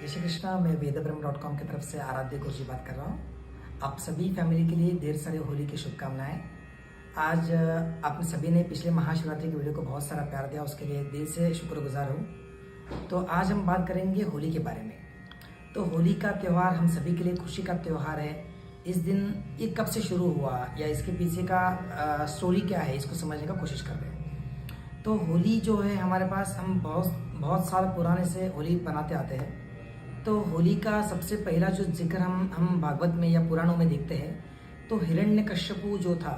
जय श्री कृष्णा। मैं वेदब्रह्म.com की तरफ से आराध्य गुरु जी बात कर रहा हूँ। आप सभी फैमिली के लिए ढेर सारे होली की शुभकामनाएं। आज आपने सभी ने पिछले महाशिवरात्रि की वीडियो को बहुत सारा प्यार दिया, उसके लिए दिल से शुक्रगुजार हूँ। तो आज हम बात करेंगे होली के बारे में। तो होली का त्यौहार हम सभी के लिए खुशी का त्यौहार है। इस दिन ये कब से शुरू हुआ या इसके पीछे का स्टोरी क्या है, इसको समझने का कोशिश करते हैं। तो होली जो है हमारे पास, हम बहुत साल पुराने से होली बनाते आते हैं। तो होली का सबसे पहला जो जिक्र हम भागवत में या पुराणों में देखते हैं, तो हिरण्यकश्यपु जो था,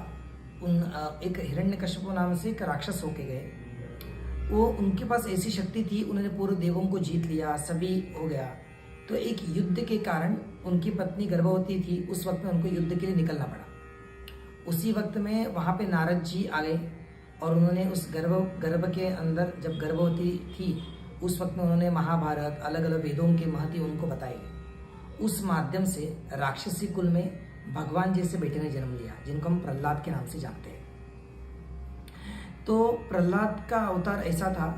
एक हिरण्यकश्यपु नाम से एक राक्षस होके गए। वो, उनके पास ऐसी शक्ति थी, उन्होंने पूरे देवों को जीत लिया, सभी हो गया। तो एक युद्ध के कारण उनकी पत्नी गर्भवती थी, उस वक्त में उनको युद्ध के लिए निकलना पड़ा। उसी वक्त में वहाँ पे नारद जी आ गए और उन्होंने उस गर्भ के अंदर, जब गर्भवती थी उस वक्त में उन्होंने महाभारत, अलग अलग वेदों के महत्व उनको बताए गए। उस माध्यम से राक्षसी कुल में भगवान जैसे बेटे ने जन्म लिया, जिनको हम प्रहलाद के नाम से जानते हैं। तो प्रहलाद का अवतार ऐसा था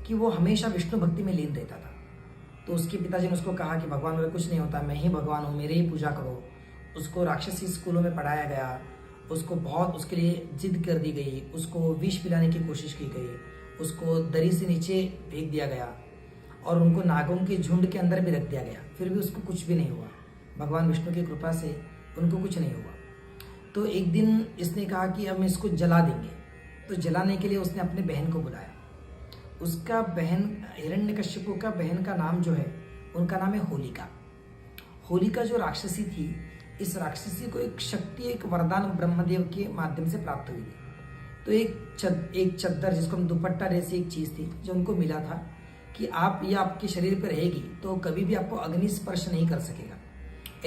कि वो हमेशा विष्णु भक्ति में लीन रहता था। तो उसके पिताजी ने उसको कहा कि भगवान मेरा कुछ नहीं होता, मैं ही भगवान हूँ, मेरे ही पूजा करो। उसको राक्षसी स्कूलों में पढ़ाया गया, उसको बहुत उसके लिए जिद कर दी गई, उसको विष पिलाने की कोशिश की गई, उसको दरी से नीचे फेंक दिया गया और उनको नागों के झुंड के अंदर भी रख दिया गया। फिर भी उसको कुछ भी नहीं हुआ। भगवान विष्णु की कृपा से उनको कुछ नहीं हुआ। तो एक दिन इसने कहा कि हम इसको जला देंगे। तो जलाने के लिए उसने अपने बहन को बुलाया। उसका बहन, हिरण्यकश्यपु का बहन का नाम जो है, उनका नाम है होलिका। होलिका जो राक्षसी थी, इस राक्षसी को एक शक्ति, एक वरदान ब्रह्मदेव के माध्यम से प्राप्त हुई थी। तो एक चद्दर, जिसको हम दुपट्टा जैसी एक चीज थी, जो उनको मिला था कि आप, ये आपके शरीर पर रहेगी तो कभी भी आपको अग्नि स्पर्श नहीं कर सकेगा।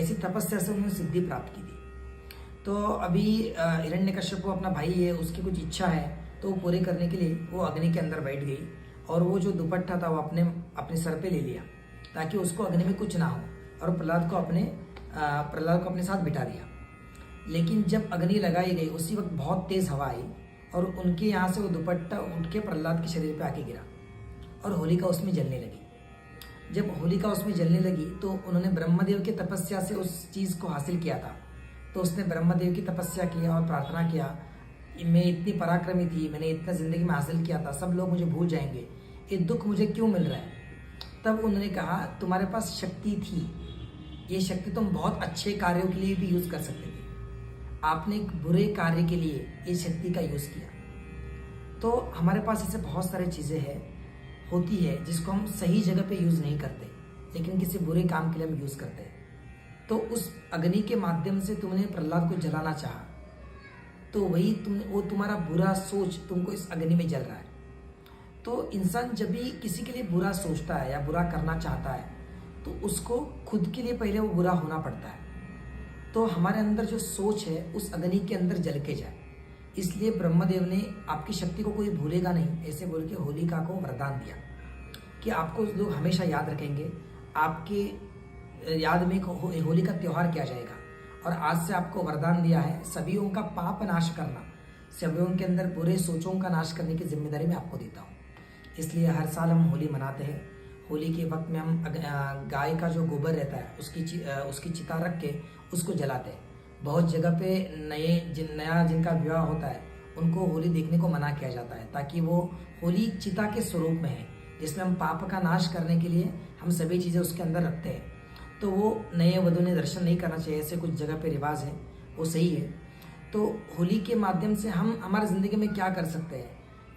ऐसी तपस्या से उन्होंने सिद्धि प्राप्त की थी। तो अभी हिरण्यकश्यप अपना भाई है, उसकी कुछ इच्छा है, तो वो पूरे करने के लिए वो अग्नि के अंदर बैठ गई और वो जो दुपट्टा था वो अपने सर पे ले लिया, ताकि उसको अग्नि में कुछ ना हो, और प्रहलाद को अपने साथ बिठा दिया। लेकिन जब अग्नि लगाई गई, उसी वक्त बहुत तेज हवा आई और उनके यहाँ से वो दुपट्टा उठ के प्रहलाद के शरीर पे आके गिरा और होलिका उसमें जलने लगी। जब होलिका उसमें जलने लगी तो उन्होंने ब्रह्मदेव की तपस्या से उस चीज़ को हासिल किया था। तो उसने ब्रह्मदेव की तपस्या किया और प्रार्थना किया, मैं इतनी पराक्रमी थी, मैंने इतना जिंदगी में हासिल किया था, सब लोग मुझे भूल जाएंगे, ये दुख मुझे क्यों मिल रहा है। तब उन्होंने कहा, तुम्हारे पास शक्ति थी, ये शक्ति तुम बहुत अच्छे कार्यों के लिए भी यूज कर सकते थे, आपने एक बुरे कार्य के लिए ये शक्ति का यूज किया। तो हमारे पास ऐसे बहुत सारी चीजें होती है जिसको हम सही जगह पे यूज नहीं करते, लेकिन किसी बुरे काम के लिए हम यूज करते हैं। तो उस अग्नि के माध्यम से तुमने प्रहलाद को जलाना चाहा, तो वो तुम्हारा बुरा सोच तुमको इस अग्नि में जल रहा है। तो इंसान जब भी किसी के लिए बुरा सोचता है या बुरा करना चाहता है, तो उसको खुद के लिए पहले वो बुरा होना पड़ता है। तो हमारे अंदर जो सोच है उस अग्नि के अंदर जल के जाए। इसलिए ब्रह्मदेव ने आपकी शक्ति को कोई भूलेगा नहीं, ऐसे बोल के होलिका को वरदान दिया कि आपको लोग हमेशा याद रखेंगे, आपके याद में होली का त्यौहार किया जाएगा। और आज से आपको वरदान दिया है, सभीयों का पाप नाश करना, सभीयों के अंदर बुरे सोचों का नाश करने की जिम्मेदारी मैं आपको देता हूँ। इसलिए हर साल हम होली मनाते हैं। होली के वक्त में हम गाय का जो गोबर रहता है उसकी चिता रख के उसको जलाते हैं। बहुत जगह पे नया जिनका विवाह होता है उनको होली देखने को मना किया जाता है, ताकि वो होली चिता के स्वरूप में है, जिसमें हम पाप का नाश करने के लिए हम सभी चीज़ें उसके अंदर रखते हैं। तो वो नए वधू ने दर्शन नहीं करना चाहिए, ऐसे कुछ जगह पे रिवाज है, वो सही है। तो होली के माध्यम से हम हमारी ज़िंदगी में क्या कर सकते हैं,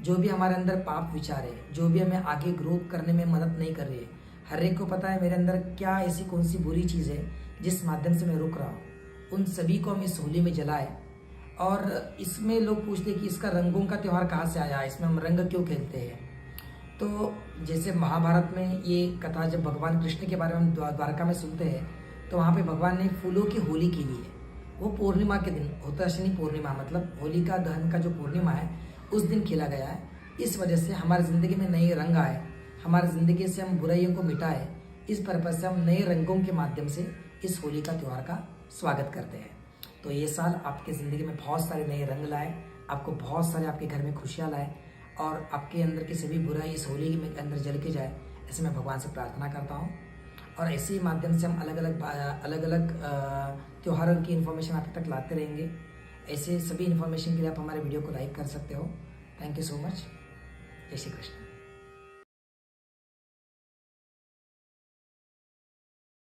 जो भी हमारे अंदर पाप विचार है, जो भी हमें आगे ग्रोथ करने में मदद नहीं कर रही है, हर एक को पता है मेरे अंदर क्या ऐसी कौन सी बुरी चीज़ है जिस माध्यम से मैं रुक रहा हूँ, उन सभी को हम इस होली में जलाए। और इसमें लोग पूछते हैं कि इसका रंगों का त्यौहार कहाँ से आया, इसमें हम रंग क्यों खेलते हैं। तो जैसे महाभारत में ये कथा जब भगवान कृष्ण के बारे में द्वारका में सुनते हैं, तो वहाँ पे भगवान ने फूलों की होली की है। वो पूर्णिमा के दिन, उत्तरायणी पूर्णिमा, मतलब होलिका दहन का जो पूर्णिमा है उस दिन खेला गया है। इस वजह से हमारी ज़िंदगी में नए रंग आए, हमारी ज़िंदगी से हम बुराइयों को मिटाए, इस पर्पज़ से हम नए रंगों के माध्यम से इस होली का त्यौहार का स्वागत करते हैं। तो ये साल आपके ज़िंदगी में बहुत सारे नए रंग लाए, आपको बहुत सारे आपके घर में खुशियाँ लाए और आपके अंदर की सभी बुराई इस होली में अंदर जल के जाए, ऐसे मैं भगवान से प्रार्थना करता हूँ। और ऐसे ही माध्यम से हम अलग अलग त्योहारों की इन्फॉर्मेशन आप तक लाते रहेंगे। ऐसे सभी इन्फॉर्मेशन के लिए आप हमारे वीडियो को लाइक कर सकते हो। Thank you so much. जय श्री कृष्ण।